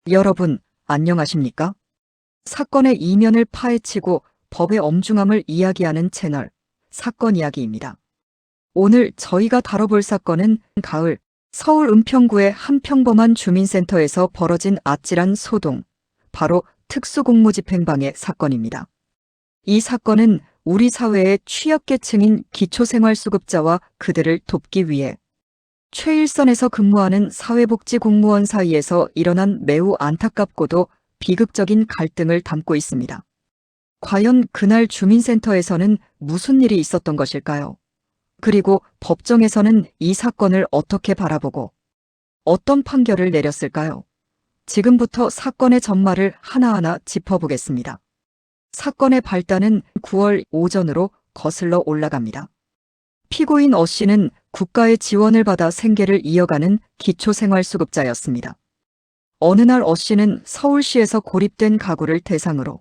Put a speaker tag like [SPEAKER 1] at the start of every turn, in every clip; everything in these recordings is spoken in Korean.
[SPEAKER 1] 여러분, 안녕하십니까? 사건의 이면을 파헤치고 법의 엄중함을 이야기하는 채널, 사건 이야기입니다. 오늘 저희가 다뤄볼 사건은 가을 서울 은평구의 한 평범한 주민센터에서 벌어진 아찔한 소동, 바로 특수공무집행방해 사건입니다. 이 사건은 우리 사회의 취약계층인 기초생활수급자와 그들을 돕기 위해 최일선에서 근무하는 사회복지 공무원 사이에서 일어난 매우 안타깝고도 비극적인 갈등을 담고 있습니다. 과연 그날 주민센터에서는 무슨 일이 있었던 것일까요? 그리고 법정에서는 이 사건을 어떻게 바라보고 어떤 판결을 내렸을까요? 지금부터 사건의 전말을 하나하나 짚어보겠습니다. 사건의 발단은 9월 오전으로 거슬러 올라갑니다. 피고인 어 씨는 국가의 지원을 받아 생계를 이어가는 기초생활수급자였습니다. 어느 날 어 씨는 서울시에서 고립된 가구를 대상으로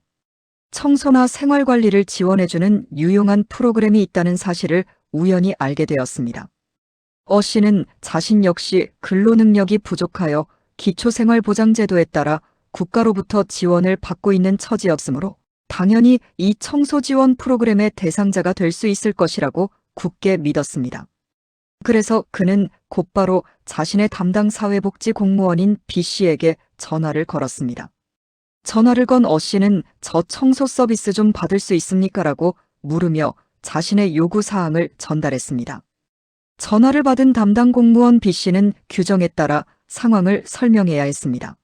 [SPEAKER 1] 청소나 생활관리를 지원해주는 유용한 프로그램이 있다는 사실을 우연히 알게 되었습니다. 어 씨는 자신 역시 근로능력이 부족하여 기초생활보장제도에 따라 국가로부터 지원을 받고 있는 처지였으므로 당연히 이 청소지원 프로그램의 대상자가 될 수 있을 것이라고 굳게 믿었습니다. 그래서 그는 곧바로 자신의 담당 사회복지 공무원인 B 씨에게 전화를 걸었습니다. 전화를 건 어 씨는 저 청소 서비스 좀 받을 수 있습니까? 라고 물으며 자신의 요구사항을 전달했습니다. 전화를 받은 담당 공무원 B 씨는 규정에 따라 상황을 설명해야 했습니다.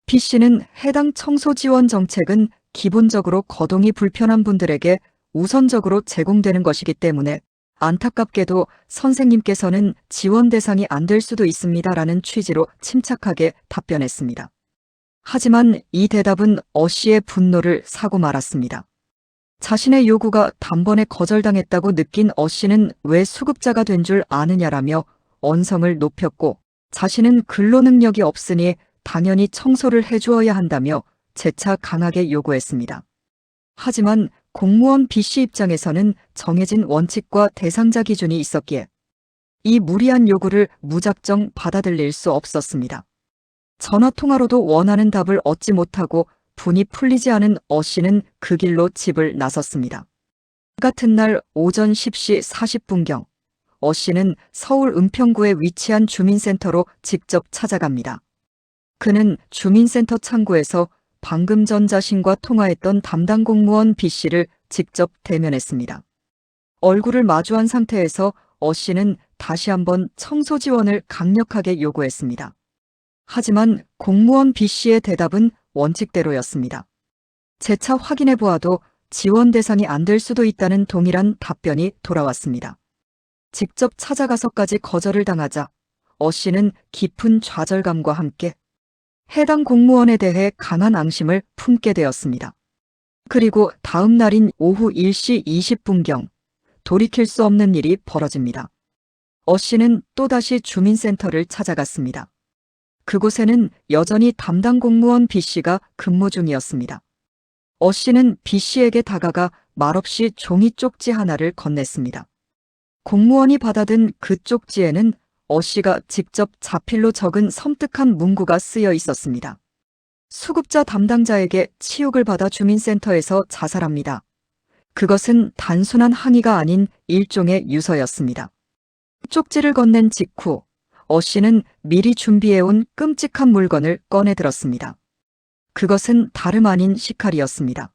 [SPEAKER 1] B 씨는 해당 청소 지원 정책은 기본적으로 거동이 불편한 분들에게 우선적으로 제공되는 것이기 때문에 안타깝게도 선생님께서는 지원 대상이 안 될 수도 있습니다라는 취지로 침착하게 답변했습니다. 하지만 이 대답은 어 씨의 분노를 사고 말았습니다. 자신의 요구가 단번에 거절당했다고 느낀 어 씨는 왜 수급자가 된 줄 아느냐라며 언성을 높였고 자신은 근로능력이 없으니 당연히 청소를 해주어야 한다며 재차 강하게 요구했습니다. 하지만 공무원 B 씨 입장에서는 정해진 원칙과 대상자 기준이 있었기에 이 무리한 요구를 무작정 받아들일 수 없었습니다. 전화통화로도 원하는 답을 얻지 못하고 분이 풀리지 않은 어 씨는 그 길로 집을 나섰습니다. 같은 날 오전 10시 40분경 어 씨는 서울 은평구에 위치한 주민센터로 직접 찾아갑니다. 그는 주민센터 창구에서 방금 전 자신과 통화했던 담당 공무원 B 씨를 직접 대면했습니다. 얼굴을 마주한 상태에서 어 씨는 다시 한번 청소 지원을 강력하게 요구했습니다. 하지만 공무원 B 씨의 대답은 원칙대로였습니다. 재차 확인해 보아도 지원 대상이 안 될 수도 있다는 동일한 답변이 돌아왔습니다. 직접 찾아가서까지 거절을 당하자 어 씨는 깊은 좌절감과 함께 해당 공무원에 대해 강한 앙심을 품게 되었습니다. 그리고 다음 날인 오후 1시 20분경 돌이킬 수 없는 일이 벌어집니다. 어 씨는 또다시 주민센터를 찾아갔습니다. 그곳에는 여전히 담당 공무원 B 씨가 근무 중이었습니다. 어 씨는 B 씨에게 다가가 말없이 종이 쪽지 하나를 건넸습니다. 공무원이 받아든 그 쪽지에는 어 씨가 직접 자필로 적은 섬뜩한 문구가 쓰여 있었습니다. 수급자 담당자에게 치욕을 받아 주민센터에서 자살합니다. 그것은 단순한 항의가 아닌 일종의 유서였습니다. 쪽지를 건넨 직후 어 씨는 미리 준비해온 끔찍한 물건을 꺼내 들었습니다. 그것은 다름 아닌 식칼이었습니다.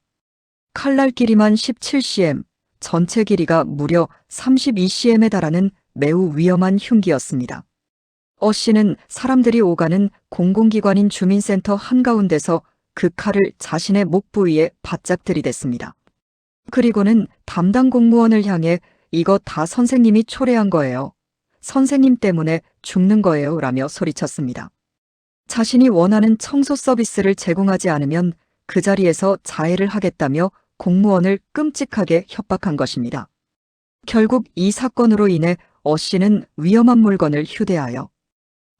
[SPEAKER 1] 칼날 길이만 17cm, 전체 길이가 무려 32cm에 달하는 매우 위험한 흉기였습니다. 어 씨는 사람들이 오가는 공공기관인 주민센터 한가운데서 그 칼을 자신의 목 부위에 바짝 들이댔습니다. 그리고는 담당 공무원을 향해 이거 다 선생님이 초래한 거예요. 선생님 때문에 죽는 거예요. 라며 소리쳤습니다. 자신이 원하는 청소 서비스를 제공하지 않으면 그 자리에서 자해를 하겠다며 공무원을 끔찍하게 협박한 것입니다. 결국 이 사건으로 인해 어 씨는 위험한 물건을 휴대하여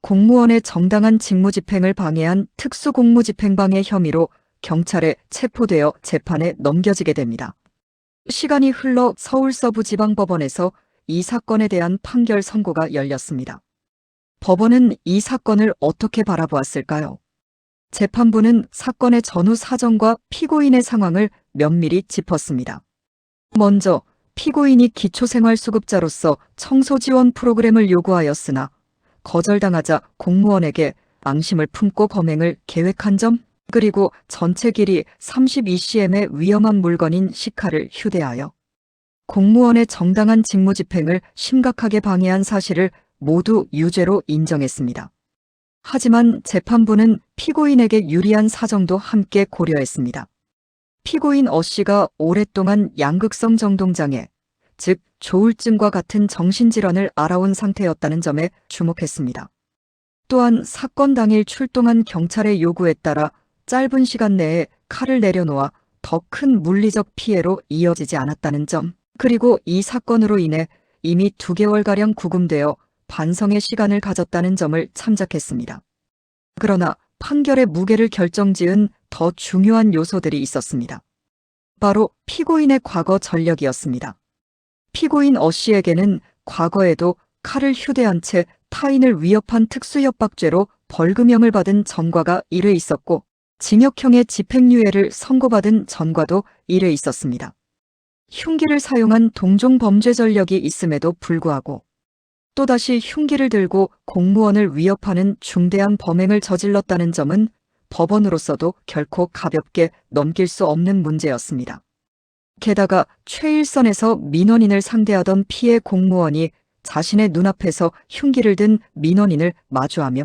[SPEAKER 1] 공무원의 정당한 직무집행을 방해한 특수공무집행방해 혐의로 경찰에 체포되어 재판에 넘겨지게 됩니다. 시간이 흘러 서울서부지방법원에서 이 사건에 대한 판결 선고가 열렸습니다. 법원은 이 사건을 어떻게 바라보았을까요? 재판부는 사건의 전후 사정과 피고인의 상황을 면밀히 짚었습니다. 먼저 피고인이 기초생활수급자로서 청소지원 프로그램을 요구하였으나 거절당하자 공무원에게 앙심을 품고 범행을 계획한 점, 그리고 전체 길이 32cm의 위험한 물건인 시카를 휴대하여 공무원의 정당한 직무집행을 심각하게 방해한 사실을 모두 유죄로 인정했습니다. 하지만 재판부는 피고인에게 유리한 사정도 함께 고려했습니다. 피고인 어 씨가 오랫동안 양극성 정동장애, 즉 조울증과 같은 정신질환을 알아온 상태였다는 점에 주목했습니다. 또한 사건 당일 출동한 경찰의 요구에 따라 짧은 시간 내에 칼을 내려놓아 더 큰 물리적 피해로 이어지지 않았다는 점, 그리고 이 사건으로 인해 이미 2개월가량 구금되어 반성의 시간을 가졌다는 점을 참작했습니다. 그러나 판결의 무게를 결정지은 더 중요한 요소들이 있었습니다. 바로 피고인의 과거 전력이었습니다. 피고인 어 씨에게는 과거에도 칼을 휴대한 채 타인을 위협한 특수협박죄로 벌금형을 받은 전과가 1회 있었고, 징역형의 집행유예를 선고받은 전과도 1회 있었습니다. 흉기를 사용한 동종 범죄 전력이 있음에도 불구하고 또다시 흉기를 들고 공무원을 위협하는 중대한 범행을 저질렀다는 점은 법원으로서도 결코 가볍게 넘길 수 없는 문제였습니다. 게다가 최일선에서 민원인을 상대하던 피해 공무원이 자신의 눈앞에서 흉기를 든 민원인을 마주하며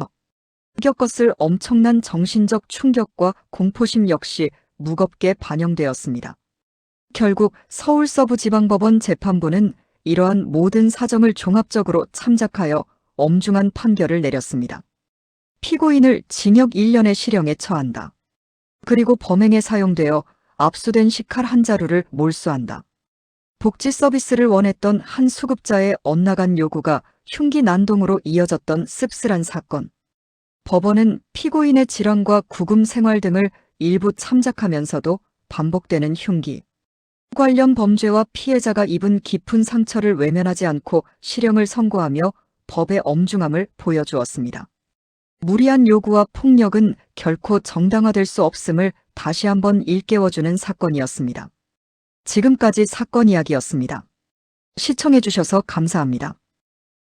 [SPEAKER 1] 겪었을 엄청난 정신적 충격과 공포심 역시 무겁게 반영되었습니다. 결국 서울서부지방법원 재판부는 이러한 모든 사정을 종합적으로 참작하여 엄중한 판결을 내렸습니다. 피고인을 징역 1년의 실형에 처한다. 그리고 범행에 사용되어 압수된 시칼 한 자루를 몰수한다. 복지 서비스를 원했던 한 수급자의 엇나간 요구가 흉기 난동으로 이어졌던 씁쓸한 사건. 법원은 피고인의 질환과 구금 생활 등을 일부 참작하면서도 반복되는 흉기 관련 범죄와 피해자가 입은 깊은 상처를 외면하지 않고 실형을 선고하며 법의 엄중함을 보여주었습니다. 무리한 요구와 폭력은 결코 정당화될 수 없음을 다시 한번 일깨워주는 사건이었습니다. 지금까지 사건 이야기였습니다. 시청해주셔서 감사합니다.